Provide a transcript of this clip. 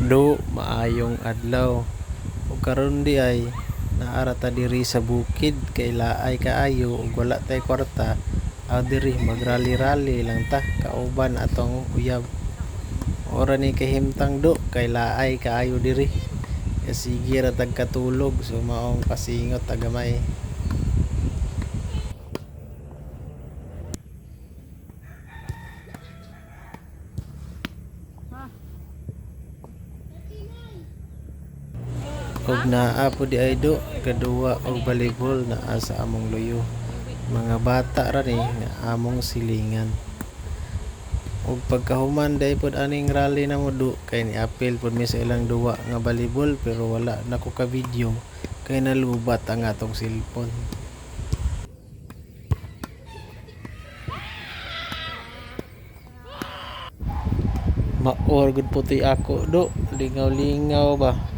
Do maayong adlaw. Ug karon di ay naara ta diri sa bukid kay laay kaayo ug wala tay kwarta. Aw diri magrally-rally lang ta kauban atong uyab. Ora ni kahimtang do kay laay kaayo diri. Sige ra tag katulog so maong pasingot tagamay. Ug naa po di ay do kaduwa og volleyball naa sa among luyo. Mga bata ra ni nga among silingan. Ug pagkahuman day pod aning rally na mo do kay niapil pod mi sa ilang duwa nga volleyball pero wala na ko ka video kay nalubat ang atong cellphone. Maor gud puti ako do, lingaw-lingaw ba.